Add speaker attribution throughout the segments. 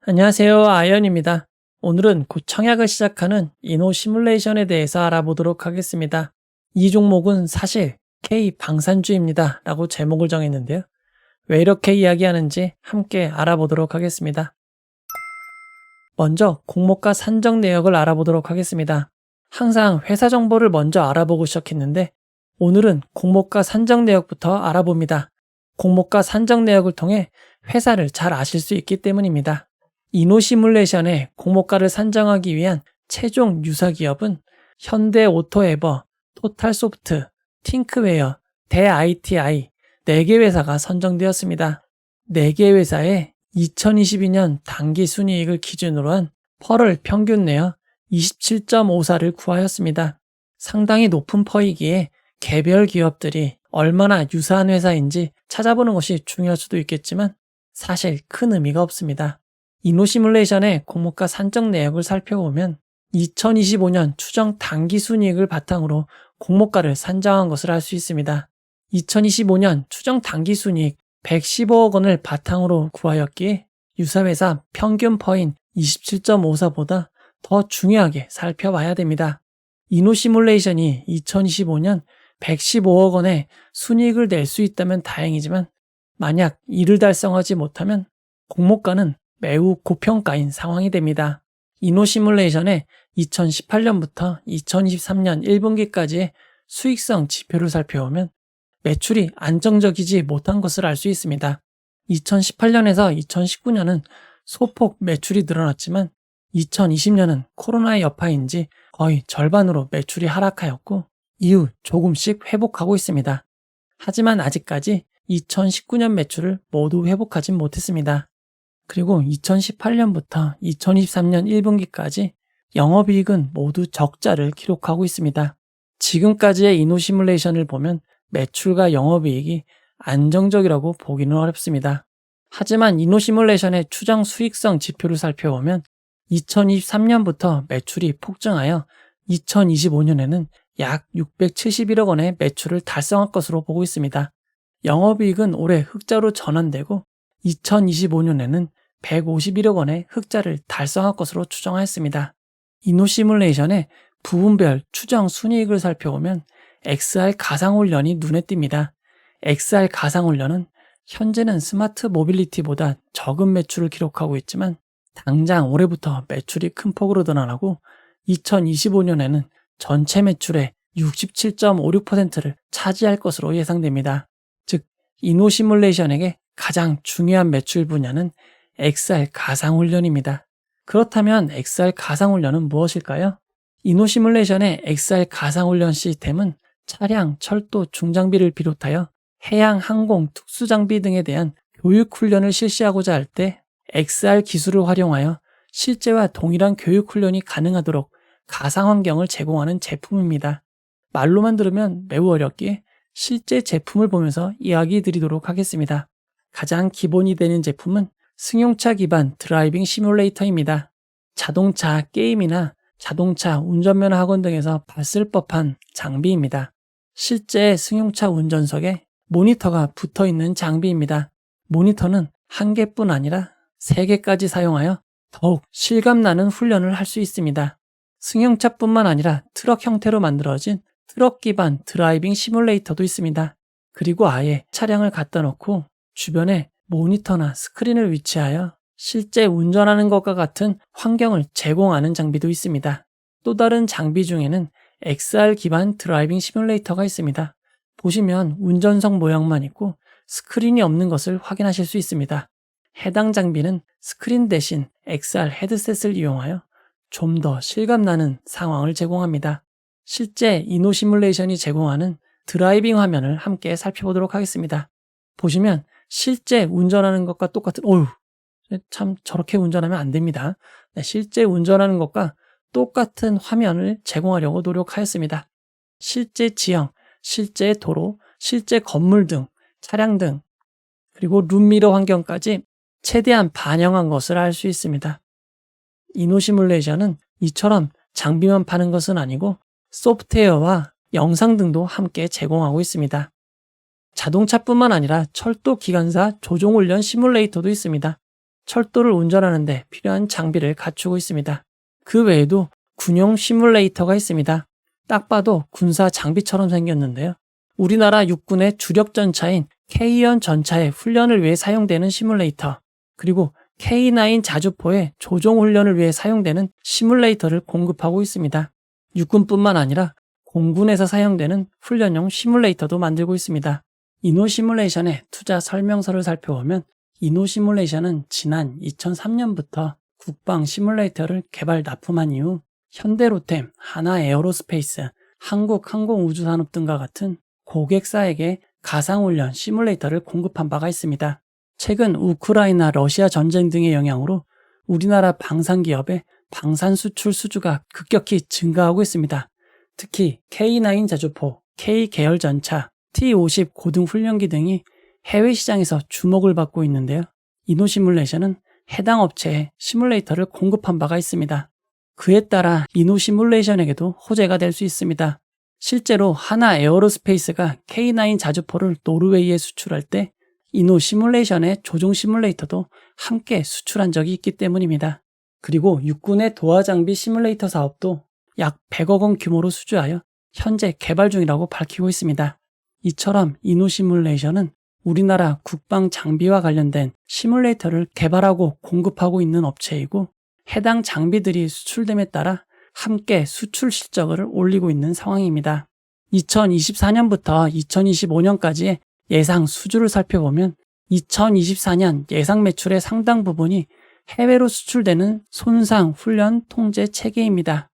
Speaker 1: 안녕하세요. 아이언입니다. 오늘은 곧 청약을 시작하는 이노 시뮬레이션에 대해서 알아보도록 하겠습니다. 이 종목은 사실 K 방산주입니다. 라고 제목을 정했는데요. 왜 이렇게 이야기하는지 함께 알아보도록 하겠습니다. 먼저 공모가 산정 내역을 알아보도록 하겠습니다. 항상 회사 정보를 먼저 알아보고 시작했는데 오늘은 공모가 산정 내역부터 알아봅니다. 공모가 산정 내역을 통해 회사를 잘 아실 수 있기 때문입니다. 이노 시뮬레이션의 공모가를 산정하기 위한 최종 유사 기업은 현대오토에버, 토탈소프트, 팅크웨어, 대ITI 4개 회사가 선정되었습니다. 4개 회사의 2022년 당기 순이익을 기준으로 한 펄을 평균 내어 27.54를 구하였습니다. 상당히 높은 퍼이기에 개별 기업들이 얼마나 유사한 회사인지 찾아보는 것이 중요할 수도 있겠지만 사실 큰 의미가 없습니다. 이노 시뮬레이션의 공모가 산정 내역을 살펴보면 2025년 추정 당기 순이익을 바탕으로 공모가를 산정한 것을 알 수 있습니다. 2025년 추정 당기 순이익 115억 원을 바탕으로 구하였기에 유사회사 평균 퍼인 27.54보다 더 중요하게 살펴봐야 됩니다. 이노 시뮬레이션이 2025년 115억 원의 순이익을 낼 수 있다면 다행이지만 만약 이를 달성하지 못하면 공모가는 매우 고평가인 상황이 됩니다. 이노 시뮬레이션의 2018년부터 2023년 1분기까지의 수익성 지표를 살펴보면 매출이 안정적이지 못한 것을 알 수 있습니다. 2018년에서 2019년은 소폭 매출이 늘어났지만 2020년은 코로나의 여파인지 거의 절반으로 매출이 하락하였고 이후 조금씩 회복하고 있습니다. 하지만 아직까지 2019년 매출을 모두 회복하진 못했습니다. 그리고 2018년부터 2023년 1분기까지 영업이익은 모두 적자를 기록하고 있습니다. 지금까지의 이노 시뮬레이션을 보면 매출과 영업이익이 안정적이라고 보기는 어렵습니다. 하지만 이노 시뮬레이션의 추정 수익성 지표를 살펴보면 2023년부터 매출이 폭증하여 2025년에는 약 671억 원의 매출을 달성할 것으로 보고 있습니다. 영업이익은 올해 흑자로 전환되고 2025년에는 151억 원의 흑자를 달성할 것으로 추정하였습니다. 이노 시뮬레이션의 부분별 추정 순이익을 살펴보면 XR 가상훈련이 눈에 띕니다. XR 가상훈련은 현재는 스마트 모빌리티보다 적은 매출을 기록하고 있지만 당장 올해부터 매출이 큰 폭으로 늘어나고 2025년에는 전체 매출의 67.56%를 차지할 것으로 예상됩니다. 즉, 이노 시뮬레이션에게 가장 중요한 매출 분야는 XR 가상훈련입니다. 그렇다면 XR 가상훈련은 무엇일까요? 이노 시뮬레이션의 XR 가상훈련 시스템은 차량, 철도, 중장비를 비롯하여 해양, 항공, 특수장비 등에 대한 교육훈련을 실시하고자 할 때 XR 기술을 활용하여 실제와 동일한 교육훈련이 가능하도록 가상환경을 제공하는 제품입니다. 말로만 들으면 매우 어렵기에 실제 제품을 보면서 이야기 드리도록 하겠습니다. 가장 기본이 되는 제품은 승용차 기반 드라이빙 시뮬레이터입니다. 자동차 게임이나 자동차 운전면허 학원 등에서 봤을 법한 장비입니다. 실제 승용차 운전석에 모니터가 붙어 있는 장비입니다. 모니터는 한 개뿐 아니라 3개까지 사용하여 더욱 실감나는 훈련을 할 수 있습니다. 승용차뿐만 아니라 트럭 형태로 만들어진 트럭 기반 드라이빙 시뮬레이터도 있습니다. 그리고 아예 차량을 갖다 놓고 주변에 모니터나 스크린을 위치하여 실제 운전하는 것과 같은 환경을 제공하는 장비도 있습니다. 또 다른 장비 중에는 XR 기반 드라이빙 시뮬레이터가 있습니다. 보시면 운전석 모양만 있고 스크린이 없는 것을 확인하실 수 있습니다. 해당 장비는 스크린 대신 XR 헤드셋을 이용하여 좀 더 실감나는 상황을 제공합니다. 실제 이노 시뮬레이션이 제공하는 드라이빙 화면을 함께 살펴보도록 하겠습니다. 보시면 실제 운전하는 것과 똑같은 참 저렇게 운전하면 안 됩니다. 실제 운전하는 것과 똑같은 화면을 제공하려고 노력하였습니다. 실제 지형, 실제 도로, 실제 건물 등, 차량 등, 그리고 룸미러 환경까지 최대한 반영한 것을 알 수 있습니다. 이노 시뮬레이션은 이처럼 장비만 파는 것은 아니고 소프트웨어와 영상 등도 함께 제공하고 있습니다. 자동차뿐만 아니라 철도 기관사 조종훈련 시뮬레이터도 있습니다. 철도를 운전하는 데 필요한 장비를 갖추고 있습니다. 그 외에도 군용 시뮬레이터가 있습니다. 딱 봐도 군사 장비처럼 생겼는데요. 우리나라 육군의 주력 전차인 K-연 전차의 훈련을 위해 사용되는 시뮬레이터, 그리고 K9 자주포의 조종 훈련을 위해 사용되는 시뮬레이터를 공급하고 있습니다. 육군뿐만 아니라 공군에서 사용되는 훈련용 시뮬레이터도 만들고 있습니다. 이노시뮬레이션의 투자 설명서를 살펴보면 이노시뮬레이션은 지난 2003년부터 국방 시뮬레이터를 개발 납품한 이후 현대로템, 하나에어로스페이스, 한국항공우주산업 등과 같은 고객사에게 가상훈련 시뮬레이터를 공급한 바가 있습니다. 최근 우크라이나, 러시아 전쟁 등의 영향으로 우리나라 방산기업의 방산 수출 수주가 급격히 증가하고 있습니다. 특히 K9 자주포, K계열 전차, T-50 고등훈련기 등이 해외 시장에서 주목을 받고 있는데요. 이노시뮬레이션은 해당 업체에 시뮬레이터를 공급한 바가 있습니다. 그에 따라 이노시뮬레이션에게도 호재가 될 수 있습니다. 실제로 하나에어로스페이스가 K9 자주포를 노르웨이에 수출할 때 이노시뮬레이션의 조종 시뮬레이터도 함께 수출한 적이 있기 때문입니다. 그리고 육군의 도하 장비 시뮬레이터 사업도 약 100억 원 규모로 수주하여 현재 개발 중이라고 밝히고 있습니다. 이처럼 이노시뮬레이션은 우리나라 국방 장비와 관련된 시뮬레이터를 개발하고 공급하고 있는 업체이고 해당 장비들이 수출됨에 따라 함께 수출 실적을 올리고 있는 상황입니다. 2024년부터 2025년까지의 예상 수주를 살펴보면 2024년 예상 매출의 상당 부분이 해외로 수출되는 손상 훈련 통제 체계입니다.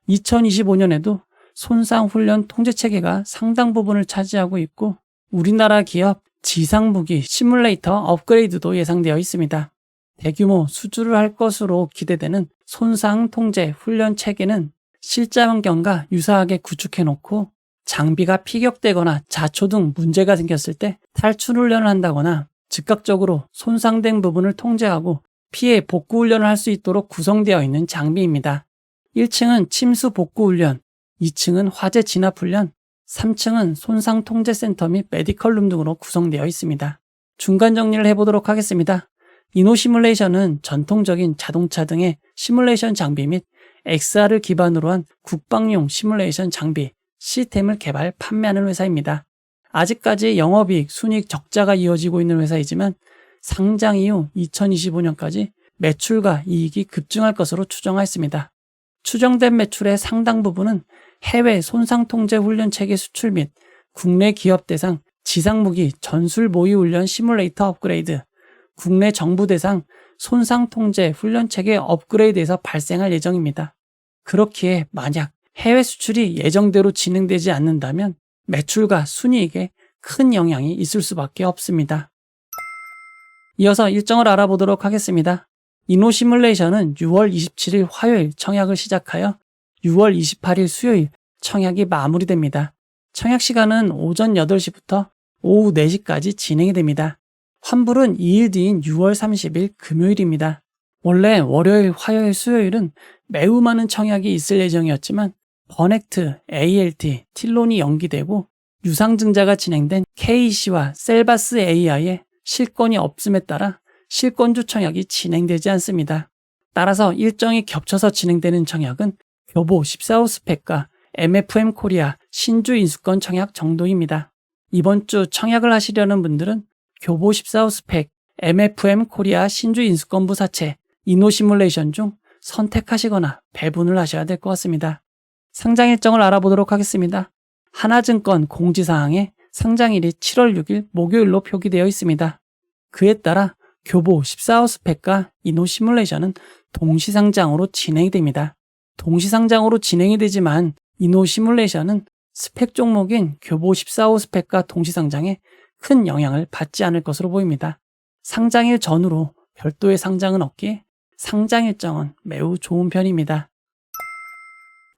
Speaker 1: 2025년에도 손상 훈련 통제 체계가 상당 부분을 차지하고 있고 우리나라 기업 지상무기 시뮬레이터 업그레이드도 예상되어 있습니다. 대규모 수주를 할 것으로 기대되는 손상 통제 훈련 체계는 실제 환경과 유사하게 구축해놓고 장비가 피격되거나 자초 등 문제가 생겼을 때 탈출 훈련을 한다거나 즉각적으로 손상된 부분을 통제하고 피해 복구 훈련을 할 수 있도록 구성되어 있는 장비입니다. 1층은 침수 복구 훈련, 2층은 화재 진압 훈련, 3층은 손상 통제 센터 및 메디컬룸 등으로 구성되어 있습니다. 중간 정리를 해보도록 하겠습니다. 이노시뮬레이션은 전통적인 자동차 등의 시뮬레이션 장비 및 XR을 기반으로 한 국방용 시뮬레이션 장비, 시스템을 개발, 판매하는 회사입니다. 아직까지 영업이익, 순이익 적자가 이어지고 있는 회사이지만 상장 이후 2025년까지 매출과 이익이 급증할 것으로 추정하였습니다. 추정된 매출의 상당 부분은 해외 손상통제 훈련 체계 수출 및 국내 기업 대상 지상무기 전술 모의 훈련 시뮬레이터 업그레이드, 국내 정부 대상 손상통제 훈련 체계 업그레이드에서 발생할 예정입니다. 그렇기에 만약 해외 수출이 예정대로 진행되지 않는다면 매출과 순이익에 큰 영향이 있을 수밖에 없습니다. 이어서 일정을 알아보도록 하겠습니다. 이노시뮬레이션은 6월 27일 화요일 청약을 시작하여 6월 28일 수요일 청약이 마무리됩니다. 청약 시간은 오전 8시부터 오후 4시까지 진행이 됩니다. 환불은 2일 뒤인 6월 30일 금요일입니다. 원래 월요일, 화요일, 수요일은 매우 많은 청약이 있을 예정이었지만 버넥트, ALT, 틸론이 연기되고 유상증자가 진행된 KC와 셀바스 AI의 실권이 없음에 따라 실권주 청약이 진행되지 않습니다. 따라서 일정이 겹쳐서 진행되는 청약은 교보 14호 스펙과 MFM 코리아 신주 인수권 청약 정도입니다. 이번 주 청약을 하시려는 분들은 교보 14호 스펙, MFM 코리아 신주 인수권부 사채, 이노시뮬레이션 중 선택하시거나 배분을 하셔야 될 것 같습니다. 상장 일정을 알아보도록 하겠습니다. 하나증권 공지사항에 상장일이 7월 6일 목요일로 표기되어 있습니다. 그에 따라 교보 14호 스펙과 이노시뮬레이션은 동시상장으로 진행이 됩니다. 동시상장으로 진행이 되지만 이노시뮬레이션은 스펙 종목인 교보 14호 스펙과 동시상장에 큰 영향을 받지 않을 것으로 보입니다. 상장일 전후로 별도의 상장은 없기에 상장 일정은 매우 좋은 편입니다.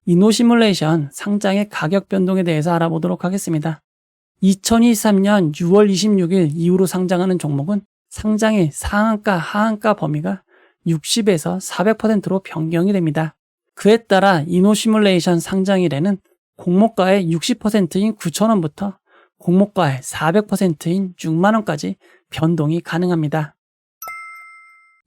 Speaker 1: 이노시뮬레이션 상장의 가격 변동에 대해서 알아보도록 하겠습니다. 2023년 6월 26일 이후로 상장하는 종목은 상장일 상한가 하한가 범위가 60에서 400%로 변경이 됩니다. 그에 따라 이노시뮬레이션 상장일에는 공모가의 60%인 9,000원부터 공모가의 400%인 6만원까지 변동이 가능합니다.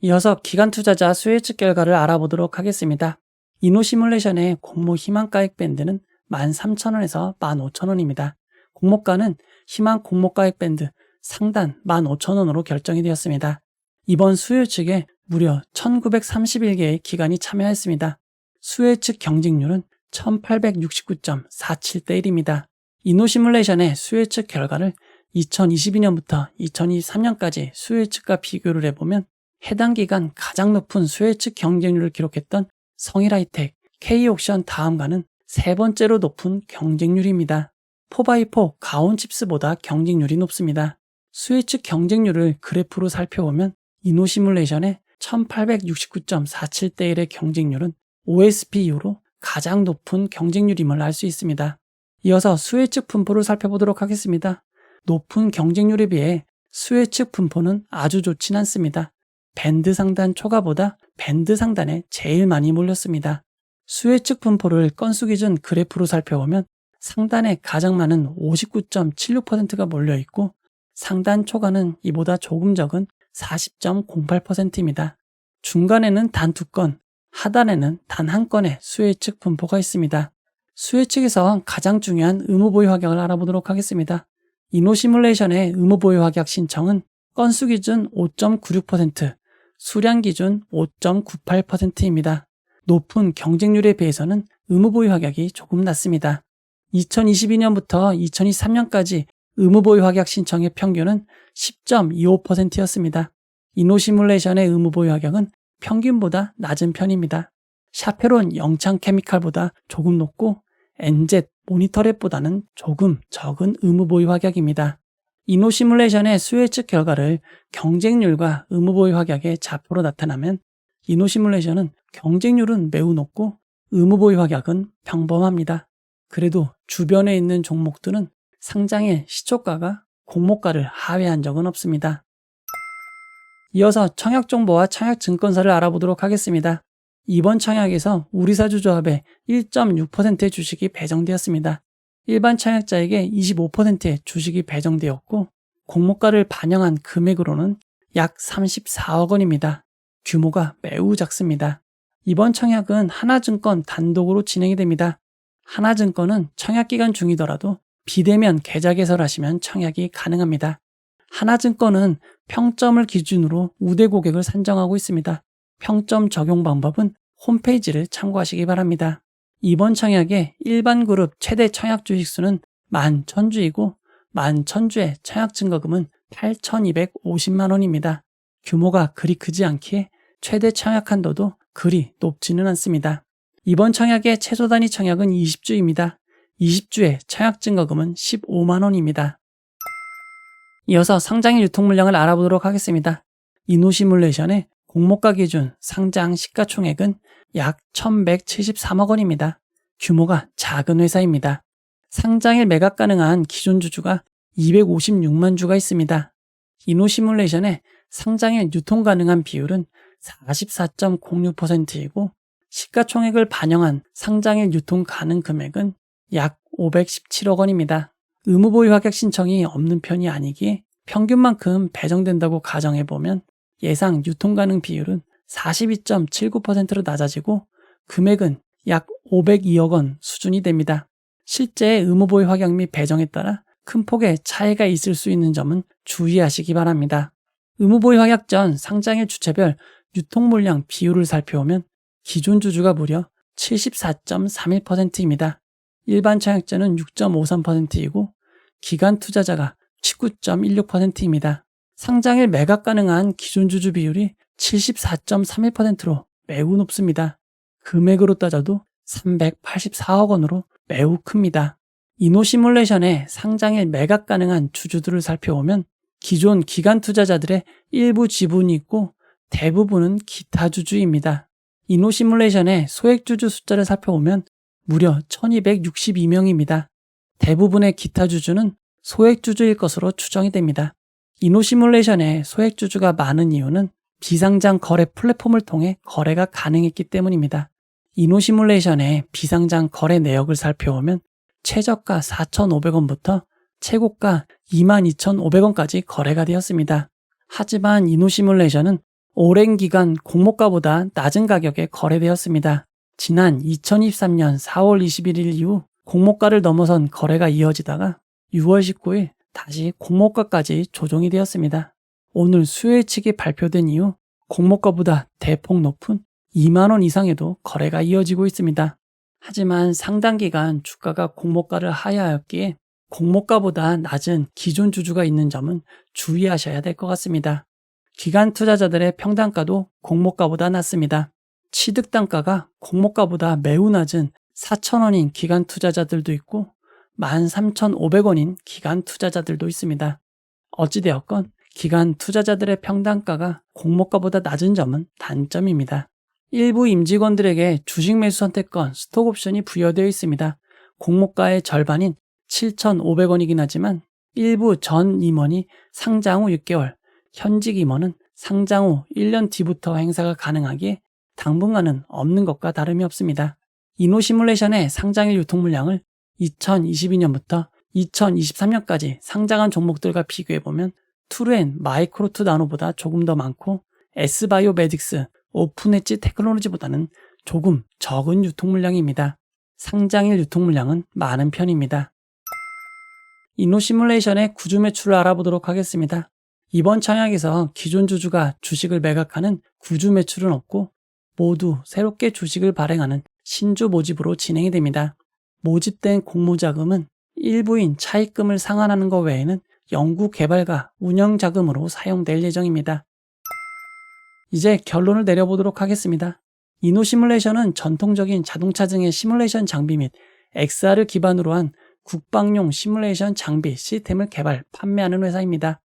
Speaker 1: 이어서 기관 투자자 수요 예측 결과를 알아보도록 하겠습니다. 이노 시뮬레이션의 공모 희망가액 밴드는 13,000원에서 15,000원입니다. 공모가는 희망 공모가액 밴드 상단 15,000원으로 결정이 되었습니다. 이번 수요 예측에 무려 1931개의 기관이 참여했습니다. 수요 예측 경쟁률은 1869.47대 1입니다. 이노 시뮬레이션의 수요 예측 결과를 2022년부터 2023년까지 수요 예측과 비교를 해보면 해당 기간 가장 높은 수요 예측 경쟁률을 기록했던 성일하이텍, K옥션 다음가는 세 번째로 높은 경쟁률입니다. 4x4 가온칩스보다 경쟁률이 높습니다. 수요 예측 경쟁률을 그래프로 살펴보면 이노 시뮬레이션의 1869.47대 1의 경쟁률은 OSP 이후로 가장 높은 경쟁률임을 알 수 있습니다. 이어서 수요 예측 분포를 살펴보도록 하겠습니다. 높은 경쟁률에 비해 수요 예측 분포는 아주 좋진 않습니다. 밴드 상단 초과보다 밴드 상단에 제일 많이 몰렸습니다. 수요 예측 분포를 건수 기준 그래프로 살펴보면 상단에 가장 많은 59.76%가 몰려있고 상단 초과는 이보다 조금 적은 40.08%입니다. 중간에는 단 2건, 하단에는 단 1건의 수요 예측 분포가 있습니다. 수요 예측에서 가장 중요한 의무 보유 확약을 알아보도록 하겠습니다. 이노 시뮬레이션의 의무 보유 확약 신청은 건수 기준 5.96%, 수량 기준 5.98%입니다. 높은 경쟁률에 비해서는 의무 보유 확약이 조금 낮습니다. 2022년부터 2023년까지 의무 보유 확약 신청의 평균은 10.25%였습니다. 이노 시뮬레이션의 의무 보유 확약은 평균보다 낮은 편입니다. 샤페론 영창 케미칼보다 조금 높고 NZ 모니터랩보다는 조금 적은 의무 보유 확약입니다. 이노 시뮬레이션의 수요 예측 결과를 경쟁률과 의무 보유 확약의 좌표로 나타나면 이노 시뮬레이션은 경쟁률은 매우 높고 의무 보유 확약은 평범합니다. 그래도 주변에 있는 종목들은 상장의 시초가가 공모가를 하회한 적은 없습니다. 이어서 청약 정보와 청약 증권사를 알아보도록 하겠습니다. 이번 청약에서 우리사주조합에 1.6%의 주식이 배정되었습니다. 일반 청약자에게 25%의 주식이 배정되었고 공모가를 반영한 금액으로는 약 34억 원입니다. 규모가 매우 작습니다. 이번 청약은 하나증권 단독으로 진행이 됩니다. 하나증권은 청약기간 중이더라도 비대면 계좌 개설하시면 청약이 가능합니다. 하나증권은 평점을 기준으로 우대 고객을 산정하고 있습니다. 평점 적용 방법은 홈페이지를 참고하시기 바랍니다. 이번 청약의 일반 그룹 최대 청약 주식 수는 11,000주이고 11,000주의 청약 증거금은 8,250만 원입니다. 규모가 그리 크지 않기에 최대 청약 한도도 그리 높지는 않습니다. 이번 청약의 최소 단위 청약은 20주입니다. 20주의 청약 증거금은 15만 원입니다. 이어서 상장일 유통 물량을 알아보도록 하겠습니다. 이노 시뮬레이션의 공모가 기준 상장 시가총액은 약 1,173억 원입니다. 규모가 작은 회사입니다. 상장일 매각 가능한 기존 주주가 256만 주가 있습니다. 이노 시뮬레이션의 상장일 유통 가능한 비율은 44.06%이고 시가총액을 반영한 상장일 유통 가능 금액은 약 517억 원입니다. 의무 보유 확약 신청이 없는 편이 아니기에 평균만큼 배정된다고 가정해보면 예상 유통 가능 비율은 42.79%로 낮아지고 금액은 약 502억 원 수준이 됩니다. 실제 의무 보유 확약 및 배정에 따라 큰 폭의 차이가 있을 수 있는 점은 주의하시기 바랍니다. 의무 보유 확약 전 상장일 주체별 유통 물량 비율을 살펴보면 기존 주주가 무려 74.31%입니다. 일반 청약자는 6.53%이고 기관 투자자가 19.16%입니다. 상장일 매각 가능한 기존 주주 비율이 74.31%로 매우 높습니다. 금액으로 따져도 384억 원으로 매우 큽니다. 이노 시뮬레이션의 상장일 매각 가능한 주주들을 살펴보면 기존 기관 투자자들의 일부 지분이 있고 대부분은 기타 주주입니다. 이노 시뮬레이션의 소액 주주 숫자를 살펴보면 무려 1262명입니다. 대부분의 기타 주주는 소액 주주일 것으로 추정이 됩니다. 이노 시뮬레이션의 소액 주주가 많은 이유는 비상장 거래 플랫폼을 통해 거래가 가능했기 때문입니다. 이노 시뮬레이션의 비상장 거래 내역을 살펴보면 최저가 4,500원부터 최고가 22,500원까지 거래가 되었습니다. 하지만 이노 시뮬레이션은 오랜 기간 공모가보다 낮은 가격에 거래되었습니다. 지난 2023년 4월 21일 이후 공모가를 넘어선 거래가 이어지다가 6월 19일 다시 공모가까지 조정이 되었습니다. 오늘 수요 예측이 발표된 이후 공모가보다 대폭 높은 2만 원 이상에도 거래가 이어지고 있습니다. 하지만 상당 기간 주가가 공모가를 하회하였기에 공모가보다 낮은 기존 주주가 있는 점은 주의하셔야 될 것 같습니다. 기관 투자자들의 평단가도 공모가보다 낮습니다. 취득 단가가 공모가보다 매우 낮은 4,000원인 기관 투자자들도 있고 13,500원인 기관 투자자들도 있습니다. 어찌되었건 기관 투자자들의 평단가가 공모가보다 낮은 점은 단점입니다. 일부 임직원들에게 주식 매수 선택권, 스톡옵션이 부여되어 있습니다. 공모가의 절반인 7,500원이긴 하지만 일부 전 임원이 상장 후 6개월, 현직 임원은 상장 후 1년 뒤부터 행사가 가능하기에 당분간은 없는 것과 다름이 없습니다. 이노시뮬레이션의 상장일 유통 물량을 2022년부터 2023년까지 상장한 종목들과 비교해보면 투르엔 마이크로투 나노보다 조금 더 많고 S바이오메딕스, 오픈엣지 테크놀로지보다는 조금 적은 유통 물량입니다. 상장일 유통 물량은 많은 편입니다. 이노시뮬레이션의 구주 매출을 알아보도록 하겠습니다. 이번 청약에서 기존 주주가 주식을 매각하는 구주 매출은 없고 모두 새롭게 주식을 발행하는 신주 모집으로 진행이 됩니다. 모집된 공모자금은 일부인 차입금을 상환하는 것 외에는 연구 개발과 운영 자금으로 사용될 예정입니다. 이제 결론을 내려보도록 하겠습니다. 이노시뮬레이션은 전통적인 자동차 등의 시뮬레이션 장비 및 XR을 기반으로 한 국방용 시뮬레이션 장비 시스템을 개발, 판매하는 회사입니다.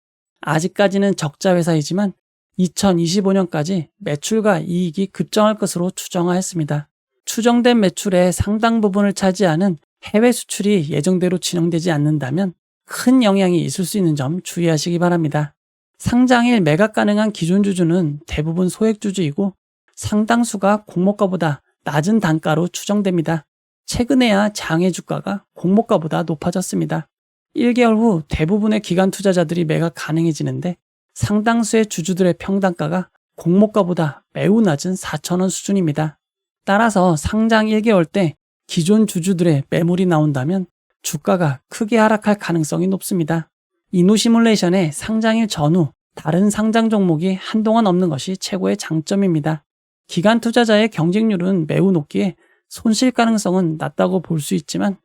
Speaker 1: 아직까지는 적자 회사이지만 2025년까지 매출과 이익이 급증할 것으로 추정하였습니다. 추정된 매출의 상당 부분을 차지하는 해외 수출이 예정대로 진행되지 않는다면 큰 영향이 있을 수 있는 점 주의하시기 바랍니다. 상장일 매각 가능한 기존 주주는 대부분 소액 주주이고 상당수가 공모가보다 낮은 단가로 추정됩니다. 최근에야 장외 주가가 공모가보다 높아졌습니다. 1개월 후 대부분의 기관 투자자들이 매각 가능해지는데 상당수의 주주들의 평단가가 공모가보다 매우 낮은 4,000원 수준입니다. 따라서 상장 1개월 때 기존 주주들의 매물이 나온다면 주가가 크게 하락할 가능성이 높습니다. 이노시뮬레이션의 상장일 전후 다른 상장 종목이 한동안 없는 것이 최고의 장점입니다. 기관 투자자의 경쟁률은 매우 높기에 손실 가능성은 낮다고 볼 수 있지만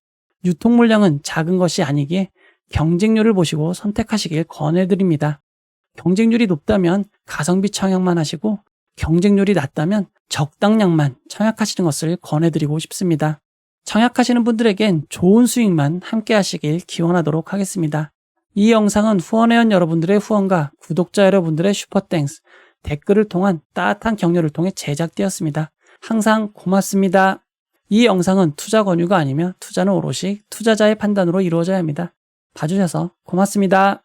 Speaker 1: 유통 물량은 작은 것이 아니기에 경쟁률을 보시고 선택하시길 권해드립니다. 경쟁률이 높다면 가성비 청약만 하시고 경쟁률이 낮다면 적당량만 청약하시는 것을 권해드리고 싶습니다. 청약하시는 분들에겐 좋은 수익만 함께 하시길 기원하도록 하겠습니다. 이 영상은 후원회원 여러분들의 후원과 구독자 여러분들의 슈퍼땡스, 댓글을 통한 따뜻한 격려를 통해 제작되었습니다. 항상 고맙습니다. 이 영상은 투자 권유가 아니며 투자는 오롯이 투자자의 판단으로 이루어져야 합니다. 봐주셔서 고맙습니다.